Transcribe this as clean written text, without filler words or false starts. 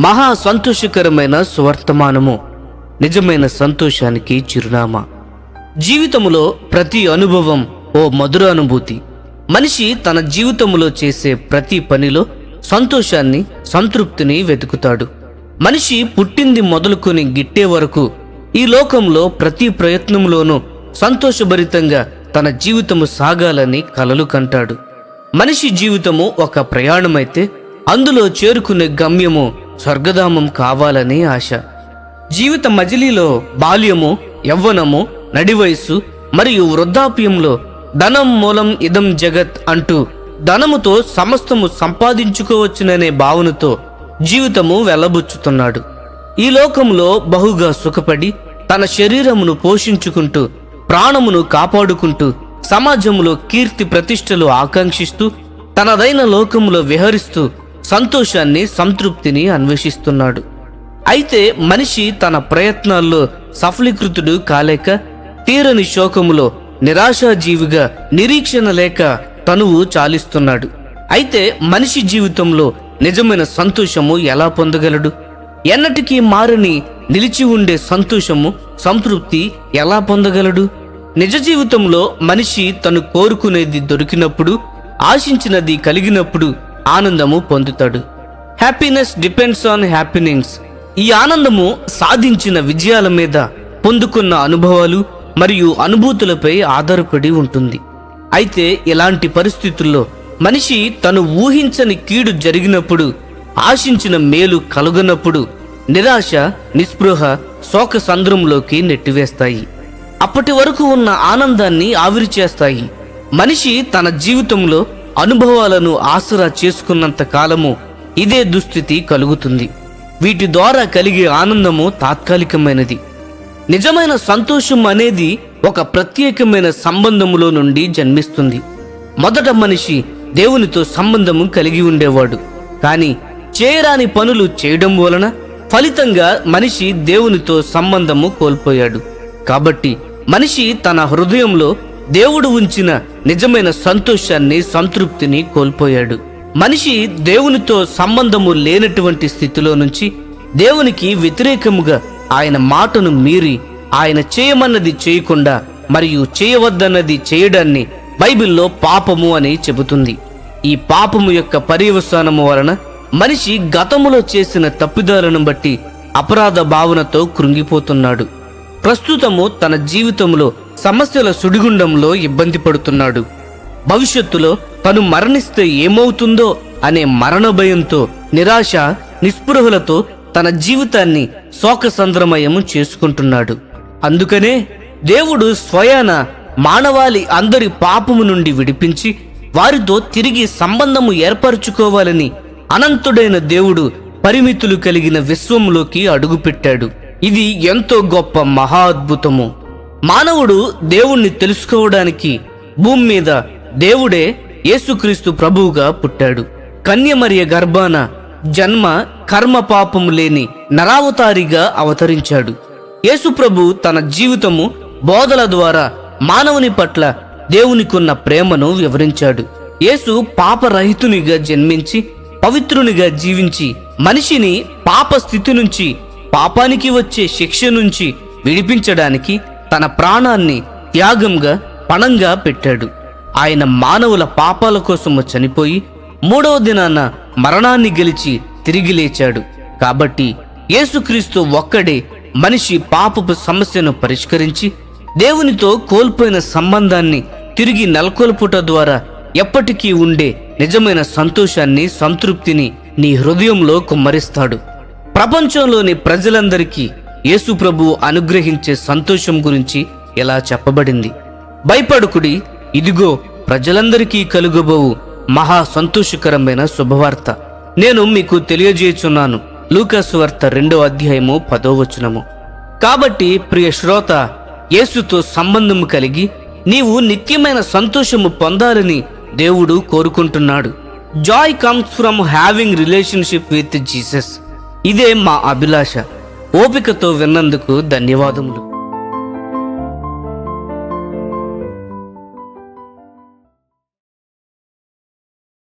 మహా సంతోషకరమైన సువర్తమానము నిజమైన సంతోషానికి చిరునామా. జీవితములో ప్రతి అనుభవం ఓ మధుర అనుభూతి. మనిషి తన జీవితంలో చేసే ప్రతి పనిలో సంతోషాన్ని, సంతృప్తిని వెతుకుతాడు. మనిషి పుట్టింది మొదలుకొని గిట్టే వరకు ఈ లోకంలో ప్రతి ప్రయత్నంలోనూ సంతోషభరితంగా తన జీవితము సాగాలని కలలు కంటాడు. మనిషి జీవితము ఒక ప్రయాణమైతే అందులో చేరుకునే గమ్యము స్వర్గధామం కావాలని ఆశ. జీవిత మజిలీలో బాల్యము, యవ్వనము, నడివయస్సు మరియు వృద్ధాప్యంలో ధనం మూలం ఇదం జగత్ అంటూ ధనముతో సమస్తము సంపాదించుకోవచ్చుననే భావనతో జీవితము వెళ్ళబుచ్చుతున్నాడు. ఈ లోకంలో బహుగా సుఖపడి తన శరీరమును పోషించుకుంటూ ప్రాణమును కాపాడుకుంటూ సమాజంలో కీర్తి ప్రతిష్టలు ఆకాంక్షిస్తూ తనదైన లోకములో విహరిస్తూ సంతోషాన్ని, సంతృప్తిని అన్వేషిస్తున్నాడు. అయితే మనిషి తన ప్రయత్నాల్లో సఫలీకృతుడు కాలేక తీరని శోకములో నిరాశాజీవిగా నిరీక్షణ లేక తనువు చాలిస్తున్నాడు. అయితే మనిషి జీవితంలో నిజమైన సంతోషము ఎలా పొందగలడు? ఎన్నటికీ మారని నిలిచి ఉండే సంతోషము, సంతృప్తి ఎలా పొందగలడు? నిజ జీవితంలో మనిషి తను కోరుకునేది దొరికినప్పుడు, ఆశించినది కలిగినప్పుడు ఆనందము పొందుతాడు. Happiness depends on happenings. ఈ ఆనందము సాధించిన విజయాల మీద, పొందుకున్న అనుభవాలు మరియు అనుభూతులపై ఆధారపడి ఉంటుంది. అయితే ఇలాంటి పరిస్థితుల్లో మనిషి తను ఊహించని కీడు జరిగినప్పుడు, ఆశించిన మేలు కలుగనప్పుడు నిరాశ, నిస్పృహ శోక సంద్రంలోకి నెట్టివేస్తాయి. అప్పటి వరకు ఉన్న ఆనందాన్ని ఆవిరి చేస్తాయి. మనిషి తన జీవితంలో అనుభవాలను ఆసరా చేసుకున్నంత కాలము ఇదే దుస్థితి కలుగుతుంది. వీటి ద్వారా కలిగే ఆనందము తాత్కాలికమైనది. నిజమైన సంతోషం అనేది ఒక ప్రత్యేకమైన సంబంధములో నుండి జన్మిస్తుంది. మొదట మనిషి దేవునితో సంబంధము కలిగి ఉండేవాడు. కానీ చేయరాని పనులు చేయడం వలన ఫలితంగా మనిషి దేవునితో సంబంధము కోల్పోయాడు. కాబట్టి మనిషి తన హృదయంలో దేవుడు ఉంచిన నిజమైన సంతోషాన్ని, సంతృప్తిని కోల్పోయాడు. మనిషి దేవునితో సంబంధము లేనటువంటి స్థితిలో నుంచి దేవునికి వ్యతిరేకముగా ఆయన మాటను మీరి ఆయన చేయమన్నది చేయకుండా మరియు చేయవద్దన్నది చేయడాన్ని బైబిల్లో పాపము అని చెబుతుంది. ఈ పాపము యొక్క పర్యవసానము వలన మనిషి గతములో చేసిన తప్పిదాలను బట్టి అపరాధ భావనతో కృంగిపోతున్నాడు. ప్రస్తుతము తన జీవితంలో సమస్యల సుడిగుండంలో ఇబ్బంది పడుతున్నాడు. భవిష్యత్తులో తను మరణిస్తే ఏమవుతుందో అనే మరణ భయంతో, నిరాశ, నిస్పృహలతో తన జీవితాన్ని శోకసంద్రమయము చేసుకుంటున్నాడు. అందుకనే దేవుడు స్వయాన మానవాళి అందరి పాపము నుండి విడిపించి వారితో తిరిగి సంబంధము ఏర్పరచుకోవాలని అనంతుడైన దేవుడు పరిమితులు కలిగిన విశ్వంలోకి అడుగుపెట్టాడు. ఇది ఎంతో గొప్ప మహా అద్భుతము. మానవుడు దేవుణ్ణి తెలుసుకోవడానికి భూమి మీద దేవుడే యేసుక్రీస్తు ప్రభువుగా పుట్టాడు. కన్యమరియ గర్భాన జన్మ, కర్మ, పాపము లేని నరావతారిగా అవతరించాడు. యేసు ప్రభు తన జీవితము, బోధల ద్వారా మానవుని పట్ల దేవునికున్న ప్రేమను వివరించాడు. యేసు పాపరహితునిగా జన్మించి పవిత్రునిగా జీవించి మనిషిని పాప స్థితి నుంచి, పాపానికి వచ్చే శిక్ష నుంచి విడిపించడానికి తన ప్రాణాన్ని త్యాగంగా, పణంగా పెట్టాడు. ఆయన మానవుల పాపాల కోసము చనిపోయి 3వ దినాన మరణాన్ని గెలిచి తిరిగి లేచాడు. కాబట్టి యేసుక్రీస్తు ఒక్కడే మనిషి పాపపు సమస్యను పరిష్కరించి దేవునితో కోల్పోయిన సంబంధాన్ని తిరిగి నెలకొల్పుట ద్వారా ఎప్పటికీ ఉండే నిజమైన సంతోషాన్ని, సంతృప్తిని నీ హృదయంలో కుమ్మరిస్తాడు. ప్రపంచంలోని ప్రజలందరికీ యేసు ప్రభువు అనుగ్రహించే సంతోషం గురించి ఇలా చెప్పబడింది: భయపడుకుడి, ఇదిగో ప్రజలందరికీ కలుగబోవు మహా సంతోషకరమైన శుభవార్త నేను మీకు తెలియజేయుచున్నాను. లూకాసు వార్త 2వ అధ్యాయము 10వ వచనము. కాబట్టి ప్రియ శ్రోత, యేసుతో సంబంధము కలిగి నీవు నిత్యమైన సంతోషము పొందాలని దేవుడు కోరుకుంటున్నాడు. Joy comes from having relationship with Jesus. ఇదే మా అభిలాష. ఓపికతో విన్నందుకు ధన్యవాదములు.